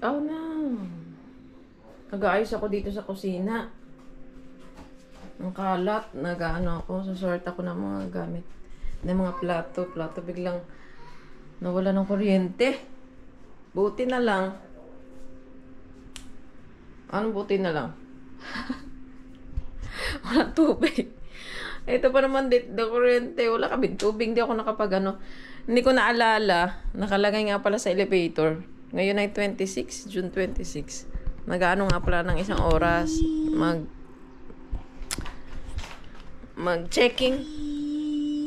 Oh no. Nag-aayos ako dito sa kusina. Ang kalat, nag-ano ako, susort ako ng mga gamit. Ng mga plato, biglang nawala ng kuryente. Buti na lang. Anong buti na lang? Wala tubig. Ito pa naman dito, kuryente. Wala kaming tubig, hindi ako nakapag ano. Hindi ko naalala, nakalagay nga pala sa elevator. Ngayon ay 26, June 26. Nag-ano nga pala ng isang oras. Mag-checking.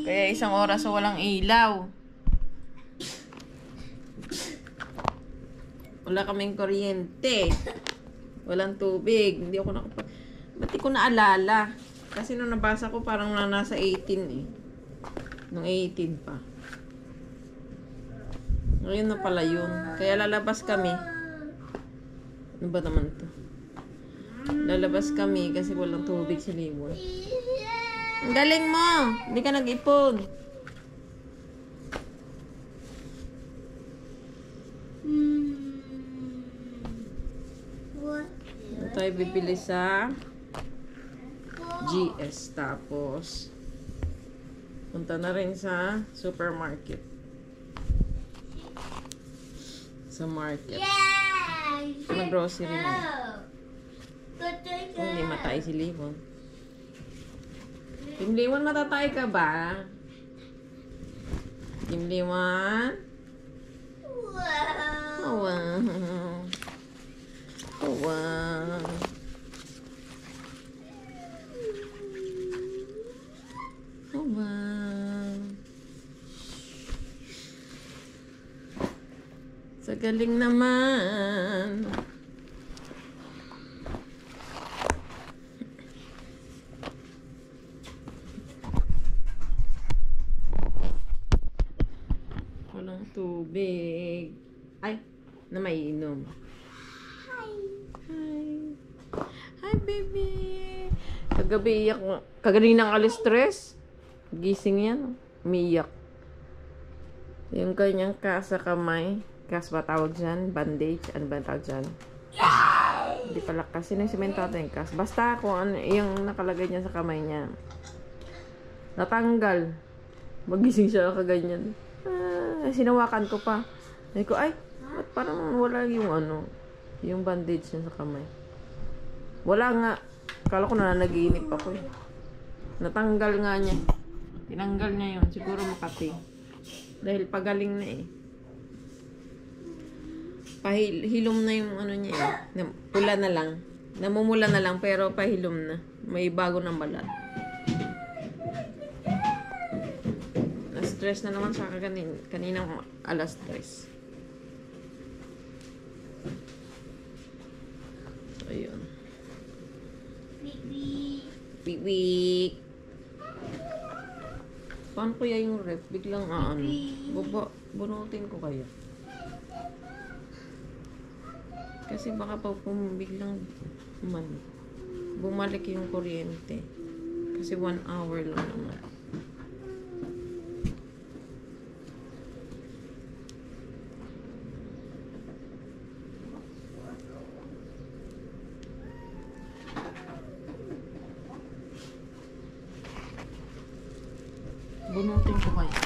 Kaya isang oras so walang ilaw. Wala kaming kuryente. Walang tubig. Hindi ako nakapag... Ba't di ko naalala? Kasi nung nabasa ko parang nasa 18 eh. Nung 18 pa. Ngayon na pala yun. Kaya lalabas kami. Ano ba naman to? Lalabas kami kasi walang tubig sa Limon. Ang galing mo! Hindi ka nag-ipon. Tayo bibili sa GS. Tapos punta na rin sa supermarket. Sa market. Mag-grocery na. Hindi matay si Limon. Team Limon, matatay ka ba? Team Limon? Oh, wow. Oh, wow. Oh, wow. Sa galing naman. Walang tubig. Ay, na mainom. Hi, baby. Kagabi iyak. Kaganinang alis-stress. Gising yan. Umiiyak. Yung kanyang kas sa kamay. Kas ba tawag dyan? Bandage. Ano ba tawag dyan? Hindi pala kasi na simento natin yung kas. Basta kung ano yung nakalagay niya sa kamay niya. Natanggal. Magising siya kaganyan. Sinawakan ko pa. Sabi ko, ay, ba't parang wala yung ano, yung bandage niya sa kamay. Wala nga. Kala ko na nag-iinip ako eh. Natanggal nga niya. Tinanggal niya yun. Siguro Makati. Dahil pagaling na eh. Pahilom na yung ano niya eh. Pula na lang. Namumula na lang pero pahilom na. May bago ng balat. Na-stress na naman sa kaninang alas 3. So, ayun. Piwik. Paano kaya yung ref? Biglang ano? Bunutin ko kaya. Kasi baka pa biglang bumalik yung kuryente. Kasi 1 hour lang naman. Bunutin ko kaya.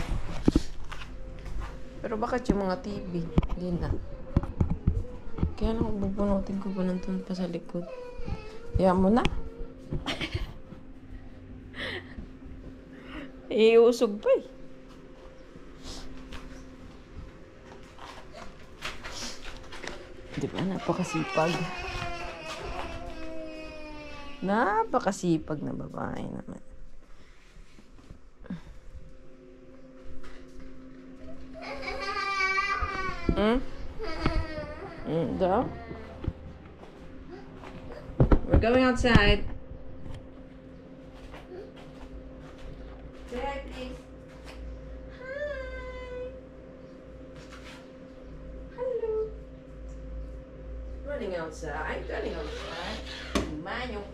Pero bakit yung mga TV? Hindi na. Kaya lang bubunutin ko pa nandun pa sa likod. Kaya mo na. Iusog pa eh. Di ba? Napakasipag. Napakasipag na babae naman. Go. We're going outside. Say hi, please. Hi. Hello. Running outside. Running outside. Manual.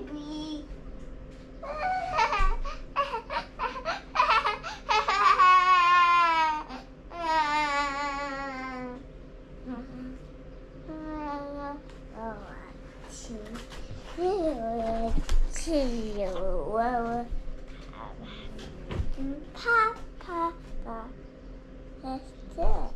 baby. Papa, that's it.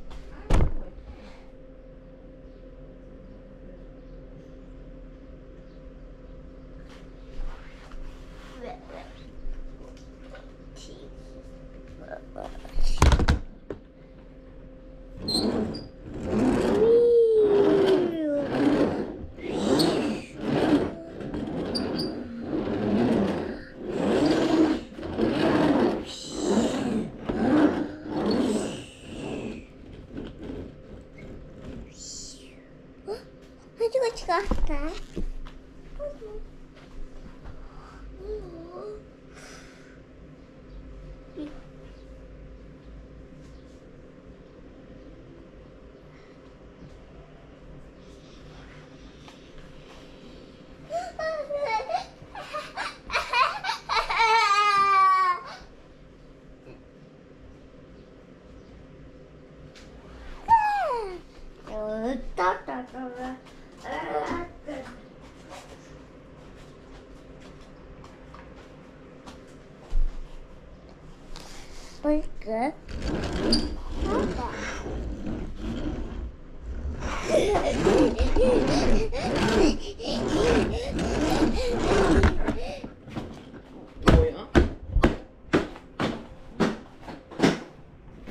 What you got that? Burger.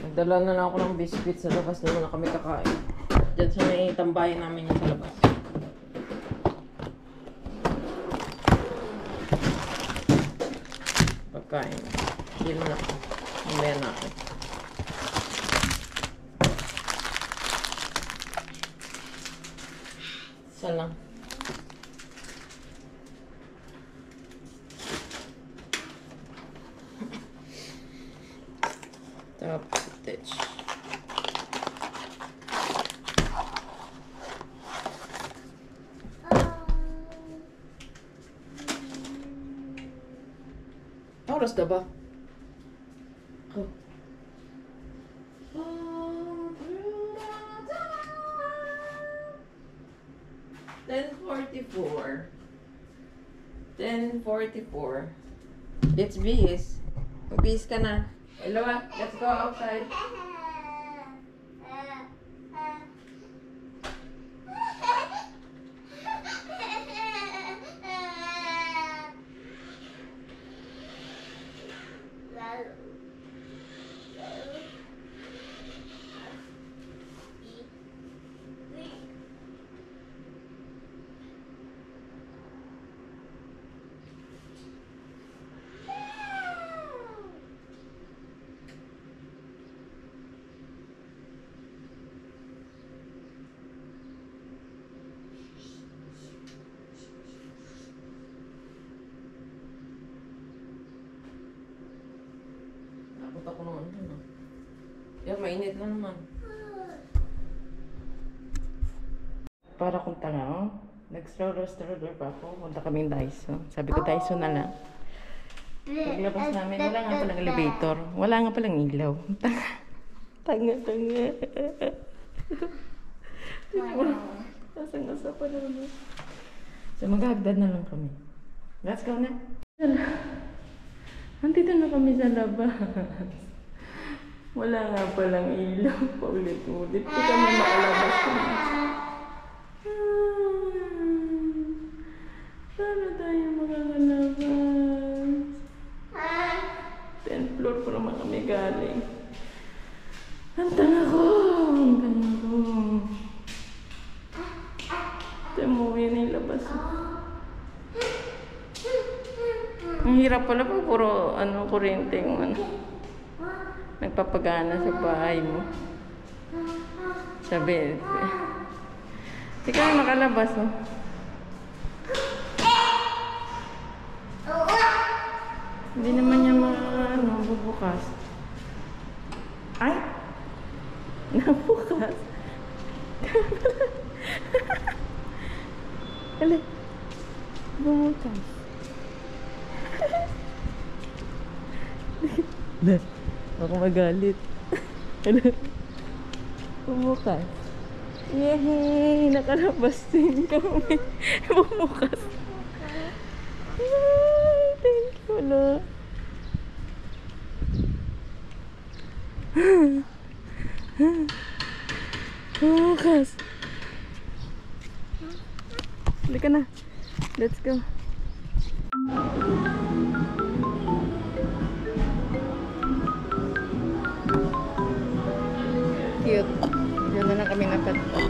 Nagdala na lang ako ng biscuit sa labas. Di mo na kami kakain. Diyan sa may tambayan namin yung sa labas. Pagkain. Hindi mo na ako. Mamaya na ako. Isa lang. Tapos stitch. Oras na ba? Oh. 10:44. 10:44. It's bis. Bis ka na. Hello, let's go outside. Nakakot ako naman dun, ah. Yan, mainit lang naman. Para kung tanga, oh. Nag-stroller pa ako. Punta kaming Daiso. Sabi ko, Daiso na lang. Paglabas namin, wala nga palang elevator. Wala nga palang ilaw. Tanga. Nasang-asa pa naman. So, maghahagdad na lang kami. Let's go na. Nandito na kami sa labas. Wala nga palang ilaw. Paulit-ulit. Hindi kami makalabas kami. Sana tayo makakalabas. 10th floor pa naman kami galing. Ang tanga ko! Ito mo, yan yung labas. Ang hirap pala pa, puro kuryente yung nagpapagana sa bahay mo. Sabi, hindi kami makalabas, oh. Hindi naman niya bubukas. Ay! Nabukas. Alay. Bumukas. magalit. Bumukas. Yay! Nakalabas din kami. Bumukas. Yay! Thank you, no? Bumukas. Halika na. Let's go. Cute. Diyan na lang kami napadpa.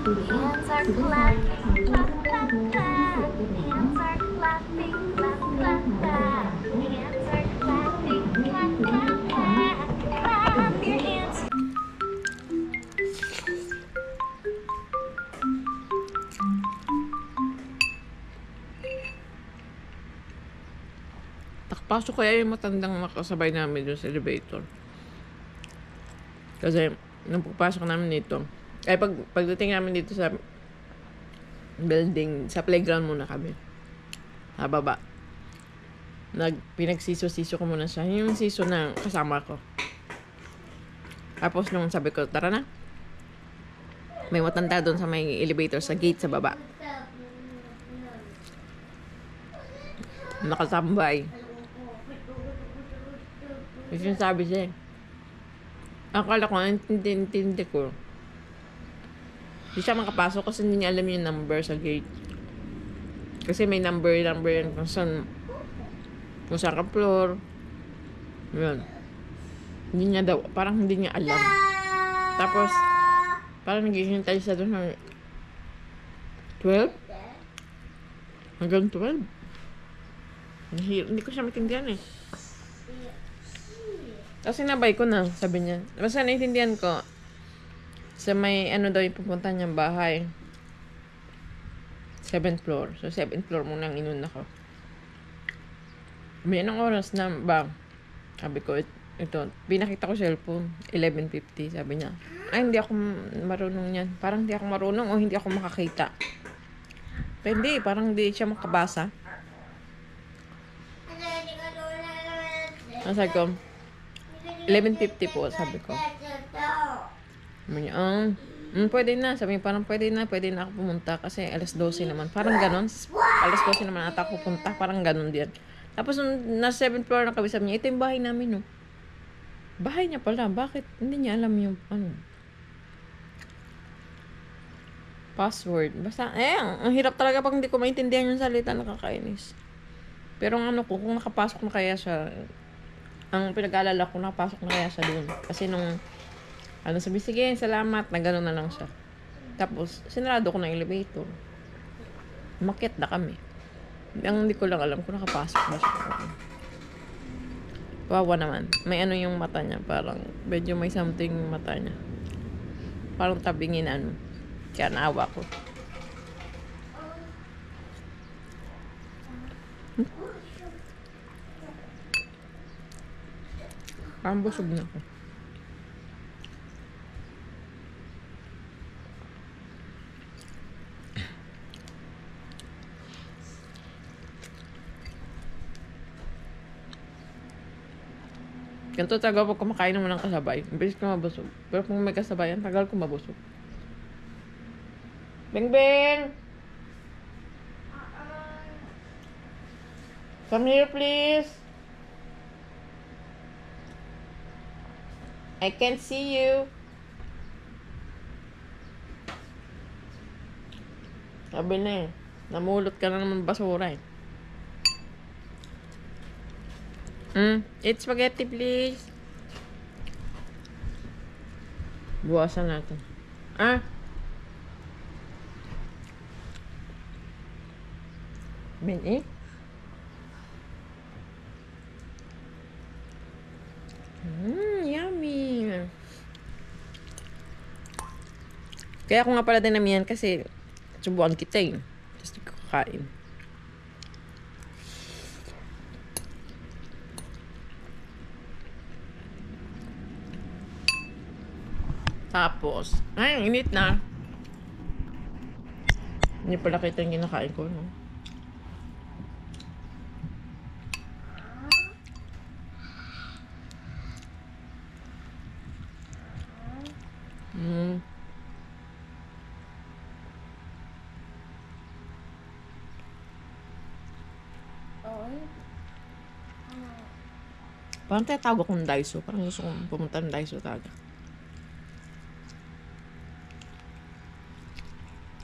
Hands are clapping, clap, clap, clap. Hands are clapping, clap, clap, clap. Hands are clapping, clap, clap, clap. Clap your hands. Takpasok kaya yung matandang makasabay namin dun sa elevator. Kasi, nung pagpasok namin dito, ay pagdating namin dito sa building, sa playground muna kami. Sa baba. Pinagsiso-siso ko muna siya. Yung siso na kasama ko. Tapos nung sabi ko, tara na. May matanda doon sa may elevator sa gate sa baba. Nakatambay. Yung sabi siya eh. Akala ko, intindi ko. Hindi siya makapasok kasi hindi niya alam yung number sa gate. Kasi may number yan kung saan ka floor. Yun. Hindi niya daw, parang hindi niya alam. Tapos, parang naghihintay siya doon ng 12? Hanggang 12? Hindi ko siya matindihan eh. Tapos sinabay ko na, sabi niya. Basta naintindihan ko, sa may ano daw yung pupunta niyang bahay. 7th floor. So 7th floor muna ang inuna ko. May anong oras na ba? Sabi ko, ito, pinakita ko cellphone. 11:50, sabi niya. Ay, hindi ako marunong yan. Parang hindi ako marunong o hindi ako makakita. Pero hindi, parang hindi siya makabasa. Sabi ko, 11:50 po, sabi ko. Sabi niya, pwede na. Sabi niya, parang pwede na ako pumunta kasi alas 12 naman. Parang ganon. Alas 12 naman ata ako pupunta. Parang ganon din. Tapos nung nasa 7th floor na kami, sabi niya, ito yung bahay namin, no. Bahay niya pala. Bakit? Hindi niya alam yung, password. Basta, ang hirap talaga pag hindi ko maintindihan yung salita, nakakainis. Pero kung nakapasok na kaya siya, ang pinag-aalala ko, nakapasok na kaya siya doon. Kasi nung, sabi, sige, salamat, na gano'n na lang siya. Tapos, sinarado ko ng elevator. Umakyat na kami. Ang hindi ko lang alam kung nakapasok na siya. Wawa naman. May yung mata niya. Parang, medyo may something yung mata niya. Parang tabingin Kaya naawa ko. Parang busog na ako. Ganito talaga pag kumakain naman ng kasabay. Bilis ka mabusog. Pero kung may kasabayan, tagal ko mabusog. Bing Bing! Come here, please. I can't see you. Sabi na eh. Namulot ka na naman basura eh. Eat spaghetti, please. Buwasan natin. Bini? Yummy. Kaya ako nga pala dinamihan kasi subukan kita eh. Tapos di ko kakain. Tapos, ay, init na. Hindi pala kita yung kinakain ko, no? Parang tayo tawag akong Daiso. Parang gusto kong pumunta ng Daiso talaga.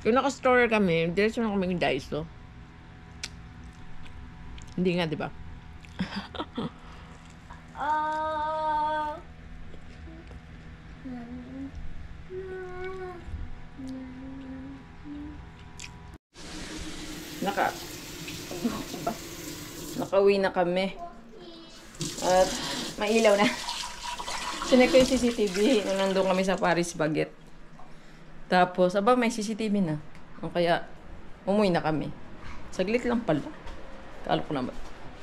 Kung naka-store kami, diretso na kami ng Daiso. Hindi nga, di ba? Nakauwi na kami. At mailaw na. Sinek ko yung CCTV nung nandun kami sa Paris Baguette. Tapos, may CCTV na. Kaya, umuwi na kami. Saglit lang pala. Kala ko naman.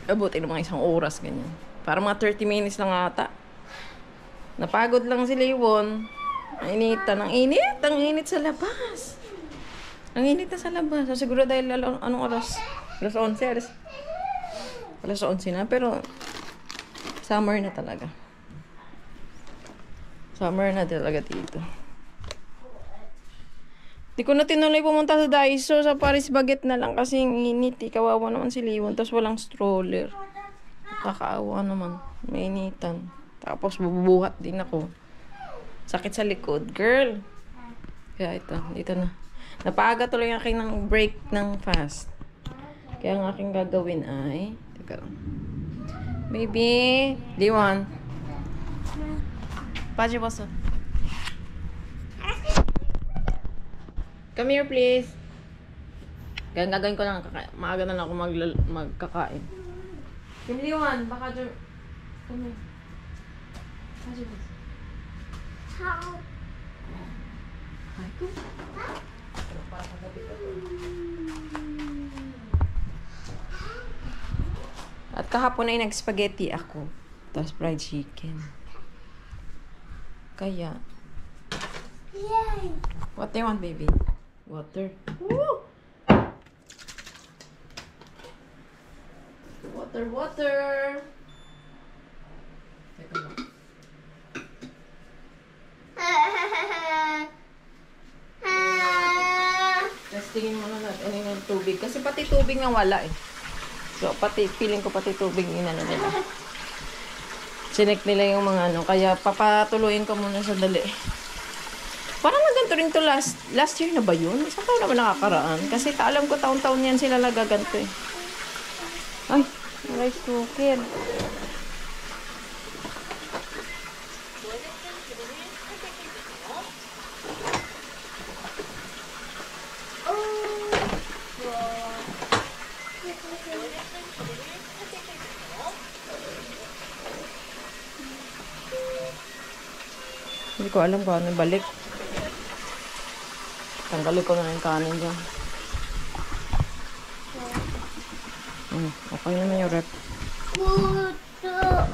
Abuti ng mga 1 oras, ganyan. Para mga 30 minutes lang ata. Napagod lang si Leon. Nainitan. Ang init. Ang init sa labas. Ang init na sa labas. So, siguro dahil anong oras? Alas 11. Alas 11 na. Pero, summer na talaga. Summer na talaga dito. Di ko na tinuloy pumunta sa Daiso. Sa Paris Baguette na lang kasi ang init. Kawawa naman si Leon. Tapos walang stroller. Kakaawa naman. Mainitan. Tapos bubuhat din ako. Sakit sa likod. Girl! Kaya ito. Dito na. Napaaga tuloy ang aking ng break ng fast. Kaya ang aking gagawin ay... Teka lang. Baby! Leon! Paji boso. Come here, please. Kaya gagawin ko lang. Maaga na lang ako magkakain. Kim Leon, baka dyan... Come here. Paji boso. Ay ko. Pero para kagabi ko. At kahapon ay nag-spaghetti ako. Tapos fried chicken. Kaya. Yay! What do you want, baby? Water. Woo! Water, water! Teka lang. Testingin mo na natin yung tubig. Kasi pati tubig nga wala eh. So, feeling ko pati tubig inano nila. Sinek nila yung mga ano. Kaya papatuloyin ko muna sa dali. Parang naganto rin to last year na ba yun? Saan tayo naman nakakaraan? Kasi alam ko taon-taon yan sila nagaganto eh. Ay, rice cooker. Hindi ko alam kung ano balik. Tanggalin ko na yung kanin dyan. Okay naman yung rep.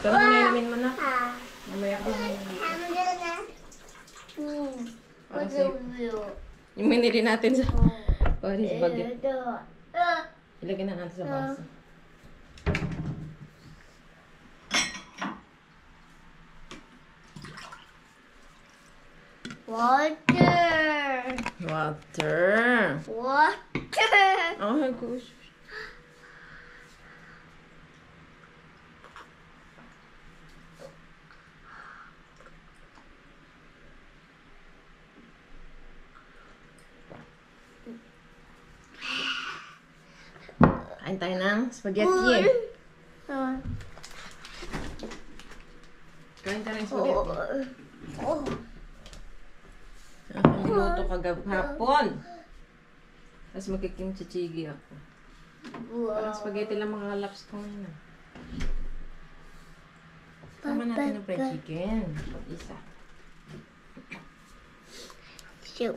Pero kung nailamin mo na. Mamaya ko na para safe. Yung minili natin sa Paris Baguette. Ilagay na natin sa basa. Water. Water. Water. Oh my gosh. Kain tayo ng spaghetti. Kain tayo ng spaghetti. Ako niluto hapon. Tapos magkikimchi-chigi ako. Parang spaghetti lang mga laps ko ngayon. Tama natin ng fried chicken. Isa. Shoot.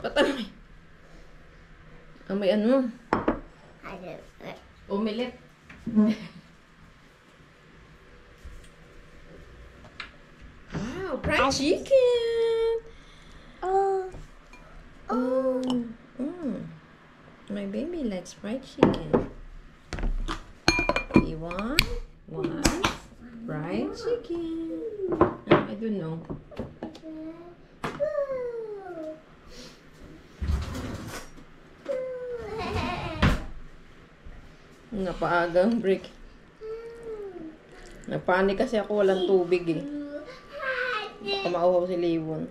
Patay. May ano? Omelette. Wow, fried chicken. Oh. My baby likes fried chicken. You want one fried chicken? I don't know. Napaagang break. Napanik kasi ako, walang tubig eh. Baka mauhaw si Liwon.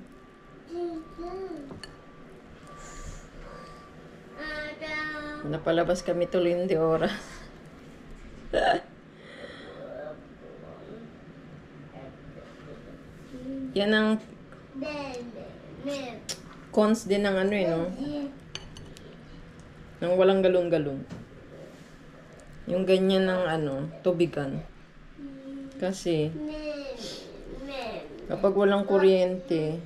Napalabas kami tuloy hindi oras. Yan ang cons din ng ano eh, no? Nang walang galong-galong. Yung ganyan ng ano, tubigan. Kasi, kapag walang kuryente,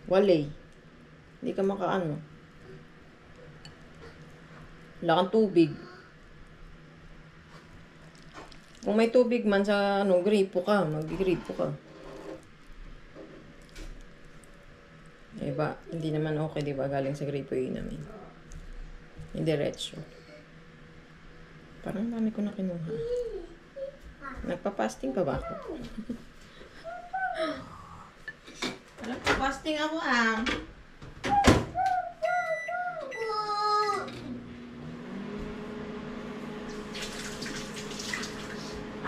walay. Hindi ka makaano. Wala kang tubig. Kung may tubig man sa ano, gripo ka. Mag-gripo ka. Diba? Hindi naman okay, diba? Galing sa gripo yun namin. Yung diretso. Parang dami ko na kinuha. Nagpa-fasting pa ba ako? Nagpa-fasting ako ah.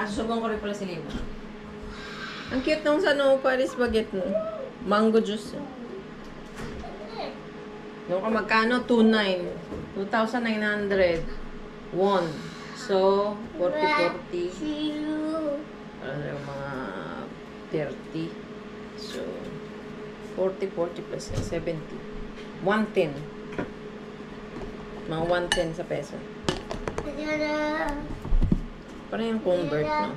Susubukan ko rin pala si Lima. Ang cute nung sa no, Paris spaghetti mo. Mango juice. Yung ka magkano? 2,900. 2,900 won. So, 40. Ano yung mga 30. So, 40 plus 70. 110. Mga 110 sa peso. Parang yung convert, no?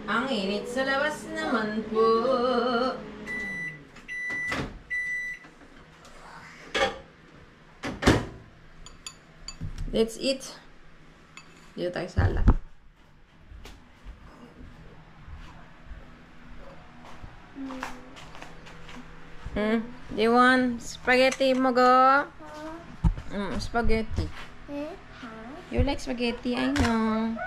Ang init sa labas naman po. Let's eat. Dito tayo sala. Do you want spaghetti mo go? Spaghetti. You like spaghetti? I know.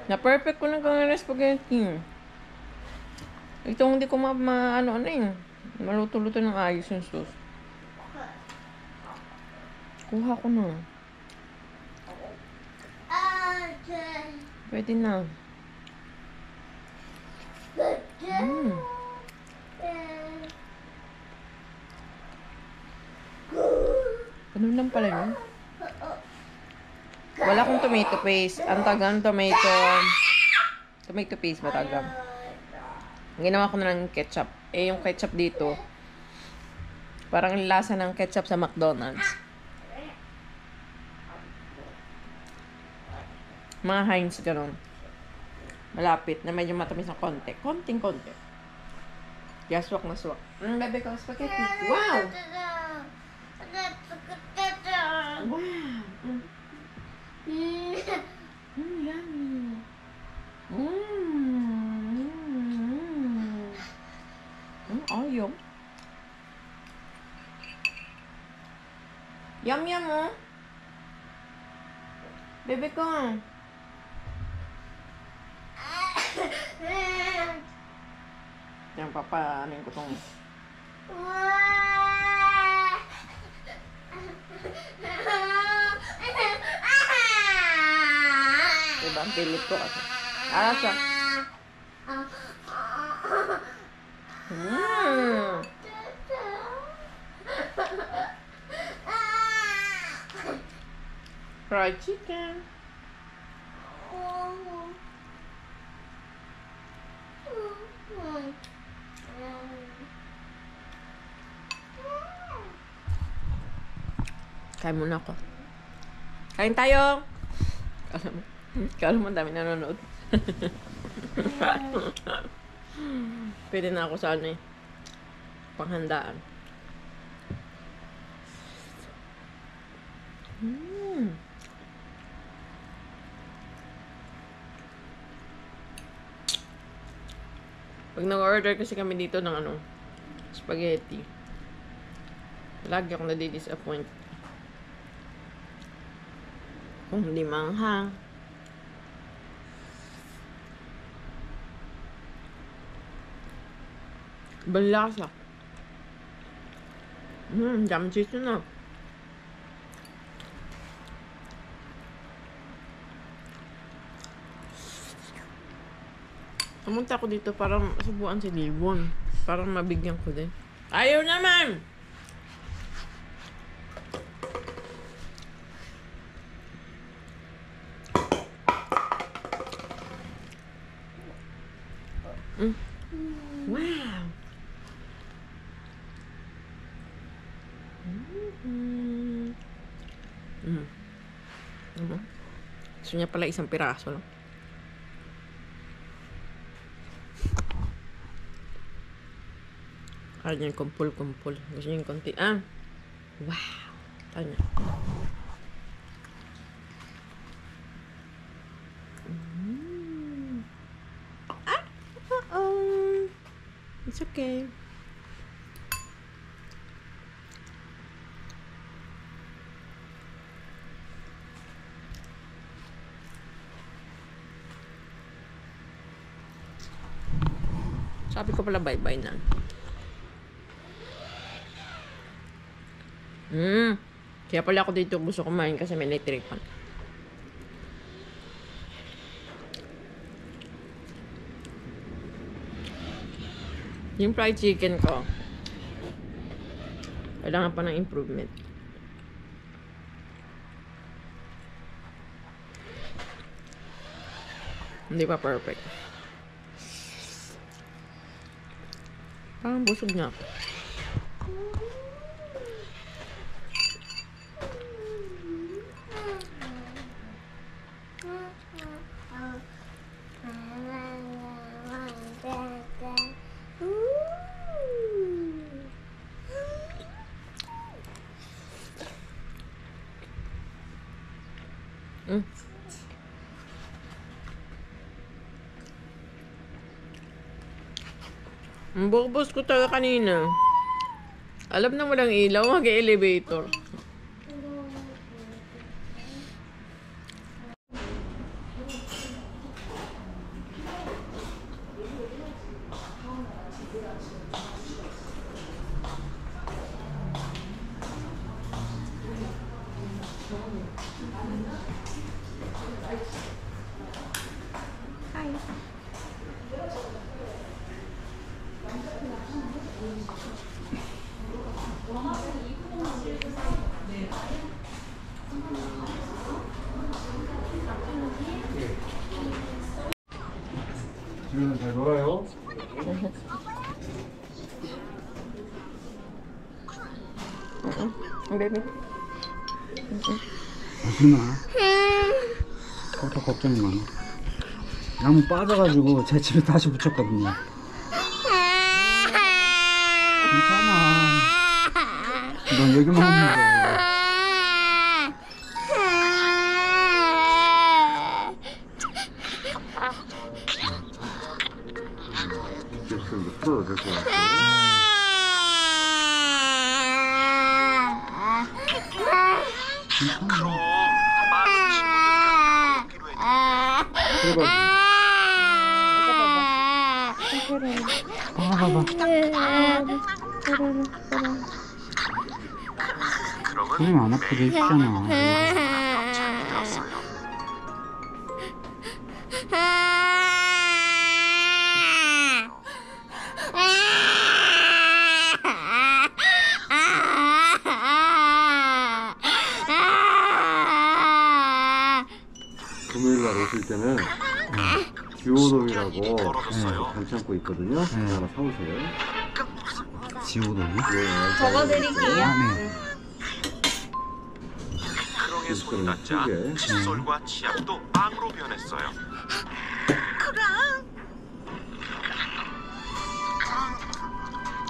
Na-perfect ko na kang spaghetti. Ito hindi ko ano eh. Maluto-luto ng ayos yung sauce. Kuha ko na. Pwede na. Ganun lang pala yun. Wala akong tomato paste. Ang tagang tomato paste ba tagang? Ginawa ko na ng ketchup. Eh, yung ketchup dito, parang lasa ng ketchup sa McDonald's. Mga Heinz, gano'n. Malapit, na medyo matamis ng konti. Konting-konti. Kaya swak na swak. Bebe ko, spaghetti. Wow! Wow! Yummy. Ayaw. Yum yum oh. Bebe ko. Yan, papanin ko tong... Diba, ang pilit ko kasi. Asa? Fried chicken. Kain muna ako. Kain tayo! Kala mo ang dami nanonood. Pwede na ako sa ano eh. Panghandaan. Pag nag-order kasi kami dito ng ano, spaghetti, lagi akong nadi-disappoint. Kung hindi manghang. Balasa. Dami cheese na. Pumunta ako dito para subuan si Libon. Para mabigyan ko din. Ayaw naman! Wow! Gusto niya pala isang piraso lang. Kaya niya kumpul-kumpul. Gusto niya yung konti. Wow! Kaya niya. It's okay. Sabi ko pala bye-bye na. Kaya pala ako dito gusto kumain kasi may electric pan. Yung fried chicken ko, kailangan pa ng improvement. Hindi pa perfect. Parang busog na ako. Ang bukbos ko talaga kanina. Alam na walang ilaw, mag-elevator. 지금 잘 놀아요. Baby. 누나. 그것도 걱정이 많아. 나무 빠져가지고 제 집에 다시 붙였거든요. 괜찮아. 넌 여기만 하면 돼. 됐어, 됐어. 괜찮아. 많은 친구들이랑 가기로 했는데 봐봐. 크롱은 그러면 안 아프게 해주잖아. 잘 들었어요. 금요일 날 오실 때는 듀오돔이라고 벌어졌어요. 반창고 있거든요. 그거 하나 사오세요. 지오동이? 적어드릴게요. 아, 네. 크롱의 손이 닿자 크게. 칫솔과 치약도 빵으로 변했어요.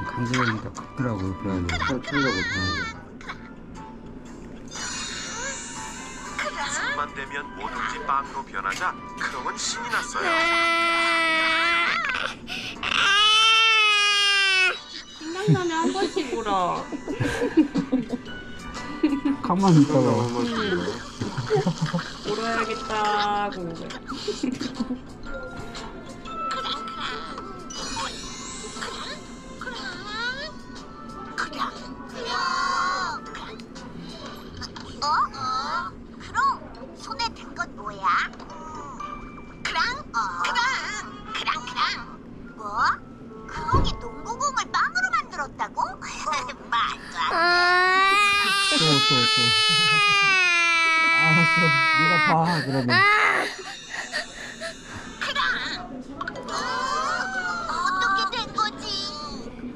간지러니까 걷더라고요. 그래가지고. 살 털려고 손만 대면 뭐든지 빵으로 변하자 크롱은 신이 났어요. 생각나면 한 번씩 울어. 가만히 있다가. 울어야겠다. 그러고. 그럼 손에 든 건 뭐야? 크랑. 뭐? 크롱이 농구공을 빵으로 만들었다고? 말도 안 돼. 또. 알았어. 네가 봐, 그러면. 어떻게 된 거지?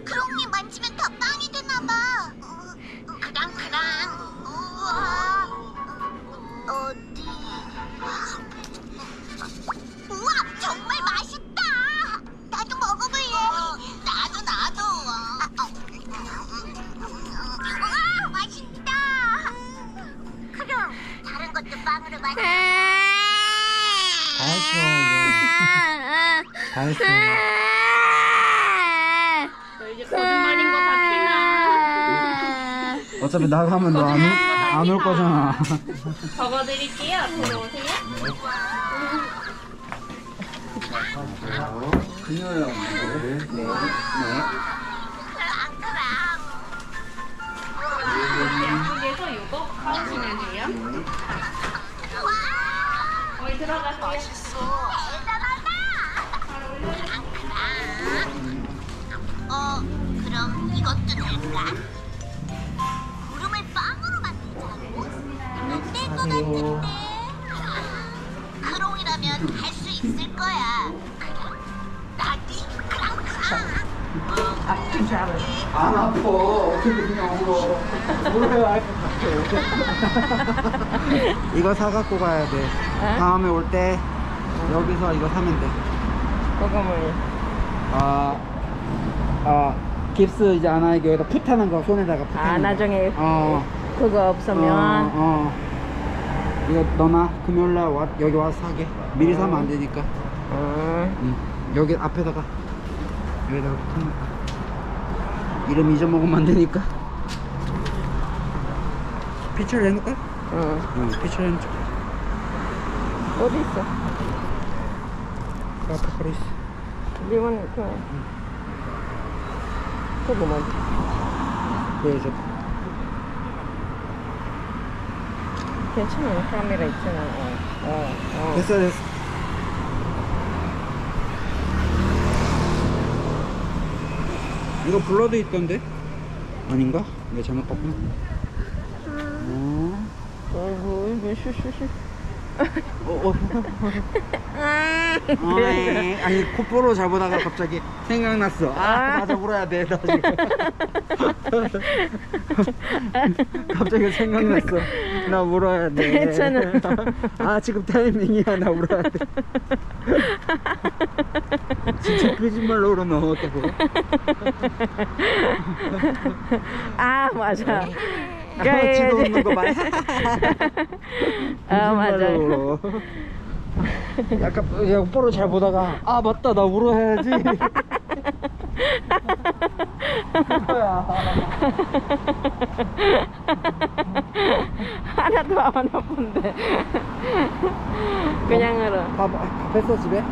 크롱이 만지면 다 빵이 되나 봐. 크랑. 우와. 어디? 우와, 정말 맛있다. 나도 먹어볼래. 나도. 우와, 맛있다. 크롱, 다른 것도 빵으로 만들. 다 했어. 너 이제 거짓말인 거 다 티나. 어차피 나가면 너 안 올 거잖아. 적어드릴게요. 들어오세요. 금요일 날 오는데. 네. 양쪽에서 이거 사오시면 돼요. 거기 들어가세요. 그럼 이것도 될까? 구름을 빵으로 만들자고? 안될것 같은데. 크롱이라면 할 수 있을 거야. 나디 크랑. 안 아파. 어떻게 그냥 울어. 울어야 할 것 같아. 이거 사갖고 가야 돼. 다음에 올 때 여기서 이거 사면 돼. 거금을. 깁스 이제 안 하게 여기다 풋하는 거 손에다가 풋하는 거. 나중에 그거 없으면. 이거 너나 금요일날 여기 와서 사게. 미리 사면 안 되니까. 여기 앞에다가 여기다가 풋하는 거. 이름 잊어먹으면 안 되니까. 피처를 해놓을까? 응, 피처를 해놓자. 어디 있어? 앞에 바로 있어. 리본 그거 뭐지? 보여줘. 괜찮아. 카메라 있잖아. 됐어. 이거 블러드 있던데? 아닌가? 내가 잘못 봤구나. 어이구, 슈슈슈. 아니 코프로 잡으다가 갑자기 생각났어. 맞아 울어야 돼. 나 지금. 갑자기 생각났어. 나 울어야 돼. 괜찮아. 지금 타이밍이야. 나 울어야 돼. 진짜 거짓말로 울어 너 어떡해. 맞아. 지금 웃는 거 봐. 맞아. 울어. 약간 코프로 잘 보다가 맞다 나 울어야지. 하나도 안 아픈데. 그냥으로. 밥 했어 집에?